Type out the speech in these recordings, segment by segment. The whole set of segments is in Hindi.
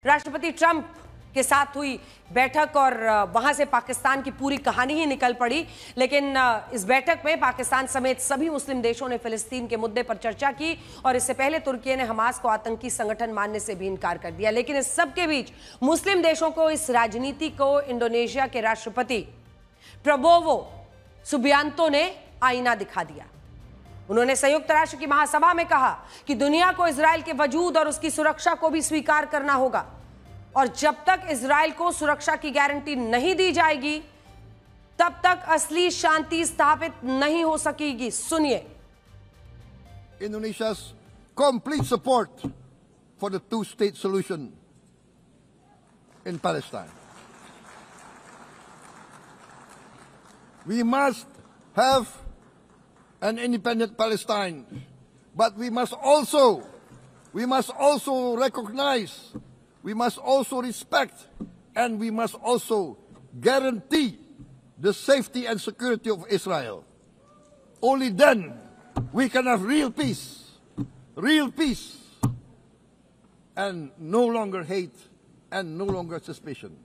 राष्ट्रपति ट्रंप के साथ हुई बैठक और वहां से पाकिस्तान की पूरी कहानी ही निकल पड़ी। लेकिन इस बैठक में पाकिस्तान समेत सभी मुस्लिम देशों ने फिलिस्तीन के मुद्दे पर चर्चा की और इससे पहले तुर्की ने हमास को आतंकी संगठन मानने से भी इनकार कर दिया। लेकिन इस सब के बीच मुस्लिम देशों को इस राजनीति को इंडोनेशिया के राष्ट्रपति प्रबोवो सुबियांतो ने आईना दिखा दिया। उन्होंने संयुक्त राष्ट्र की महासभा में कहा कि दुनिया को इजराइल के वजूद और उसकी सुरक्षा को भी स्वीकार करना होगा और जब तक इजराइल को सुरक्षा की गारंटी नहीं दी जाएगी तब तक असली शांति स्थापित नहीं हो सकेगी। सुनिए। Indonesia's complete support for the two-state solution in Palestine. We must have an independent Palestine, but we must also recognize, we must also respect, and we must also guarantee the safety and security of Israel. Only then we can have real peace, and no longer hate and no longer suspicion.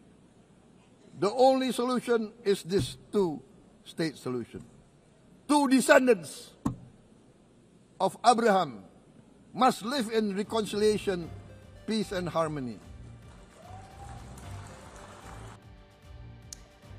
The only solution is this two-state solution. Two descendants of Abraham must live in reconciliation, peace and harmony.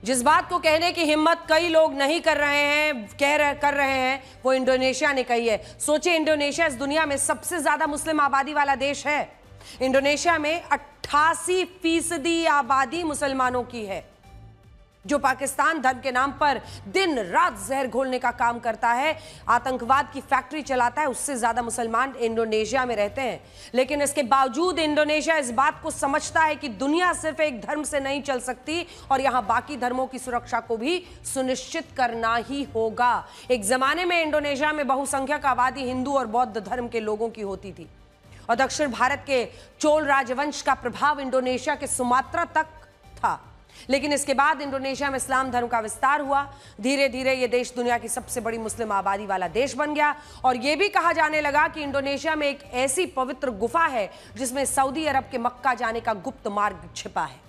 जिस बात को कहने की हिम्मत कई लोग नहीं कर रहे हैं वो इंडोनेशिया ने कही है। सोचिए, इंडोनेशिया इस दुनिया में सबसे ज्यादा मुस्लिम आबादी वाला देश है। इंडोनेशिया में 88% आबादी मुसलमानों की है, जो पाकिस्तान धर्म के नाम पर दिन रात जहर घोलने का काम करता है, आतंकवाद की फैक्ट्री चलाता है। उससे ज्यादा मुसलमान इंडोनेशिया में रहते हैं। लेकिन इसके बावजूद इंडोनेशिया इस बात को समझता है कि दुनिया सिर्फ एक धर्म से नहीं चल सकती और यहां बाकी धर्मों की सुरक्षा को भी सुनिश्चित करना ही होगा। एक जमाने में इंडोनेशिया में बहुसंख्यक आबादी हिंदू और बौद्ध धर्म के लोगों की होती थी और दक्षिण भारत के चोल राजवंश का प्रभाव इंडोनेशिया के सुमात्रा तक था। लेकिन इसके बाद इंडोनेशिया में इस्लाम धर्म का विस्तार हुआ। धीरे धीरे यह देश दुनिया की सबसे बड़ी मुस्लिम आबादी वाला देश बन गया और यह भी कहा जाने लगा कि इंडोनेशिया में एक ऐसी पवित्र गुफा है जिसमें सऊदी अरब के मक्का जाने का गुप्त मार्ग छिपा है।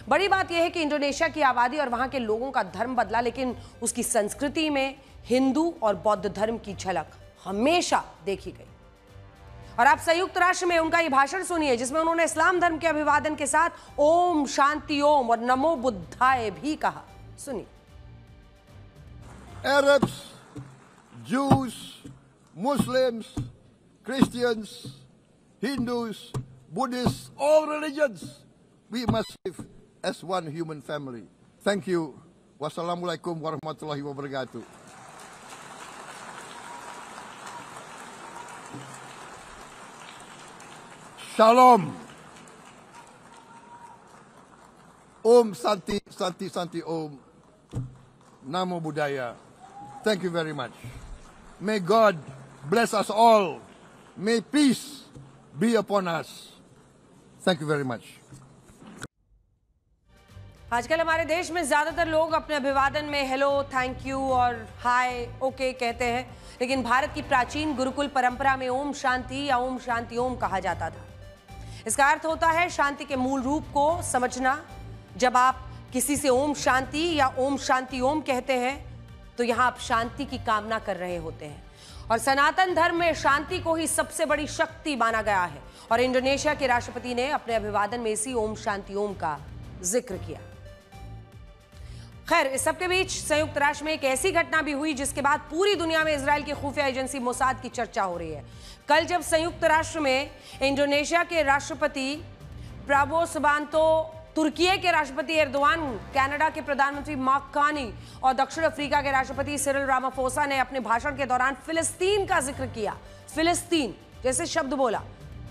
बड़ी बात यह है कि इंडोनेशिया की आबादी और वहां के लोगों का धर्म बदला, लेकिन उसकी संस्कृति में हिंदू और बौद्ध धर्म की झलक हमेशा देखी गई। और आप संयुक्त राष्ट्र में उनका ये भाषण सुनिए जिसमें उन्होंने इस्लाम धर्म के अभिवादन के साथ ओम शांति ओम और नमो बुद्धाय भी कहा। सुनिए। Arabs, Jews, Muslims, Christians, Hindus, Buddhists, all religions, we must live as one human family. Thank you. Wassalamualaikum warahmatullahi wabarakatuh. Shalom. Om Santi, Santi, Santi Om. Namo Buddhaya. Thank you very much. May God bless us all. May peace be upon us. Thank you very much. आजकल हमारे देश में ज्यादातर लोग अपने अभिवादन में हेलो, थैंक यू और हाय, ओके कहते हैं, लेकिन भारत की प्राचीन गुरुकुल परंपरा में ओम शांति या ओम शांति ओम कहा जाता था। इसका अर्थ होता है शांति के मूल रूप को समझना। जब आप किसी से ओम शांति या ओम शांति ओम कहते हैं तो यहां आप शांति की कामना कर रहे होते हैं और सनातन धर्म में शांति को ही सबसे बड़ी शक्ति माना गया है और इंडोनेशिया के राष्ट्रपति ने अपने अभिवादन में इसी ओम शांति ओम का जिक्र किया। खैर, इस सबके बीच संयुक्त राष्ट्र में एक ऐसी घटना भी हुई जिसके बाद पूरी दुनिया में इजराइल की खुफिया एजेंसी मोसाद की चर्चा हो रही है। कल जब संयुक्त राष्ट्र में इंडोनेशिया के राष्ट्रपति प्राबो सुबियांतो, तुर्की के राष्ट्रपति एर्दोआन, कनाडा के प्रधानमंत्री मार्क कार्नी और दक्षिण अफ्रीका के राष्ट्रपति सिरिल रामाफोसा ने अपने भाषण के दौरान फिलिस्तीन का जिक्र किया, फिलिस्तीन जैसे शब्द बोला,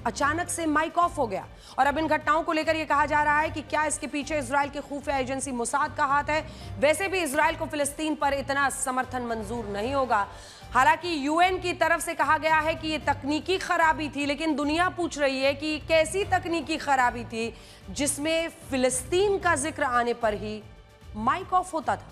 अचानक से माइक ऑफ हो गया। और अब इन घटनाओं को लेकर यह कहा जा रहा है कि क्या इसके पीछे इजराइल की खुफिया एजेंसी मोसाद का हाथ है। वैसे भी इजराइल को फिलिस्तीन पर इतना समर्थन मंजूर नहीं होगा। हालांकि यूएन की तरफ से कहा गया है कि यह तकनीकी खराबी थी, लेकिन दुनिया पूछ रही है कि कैसी तकनीकी खराबी थी जिसमें फिलिस्तीन का जिक्र आने पर ही माइक ऑफ होता था।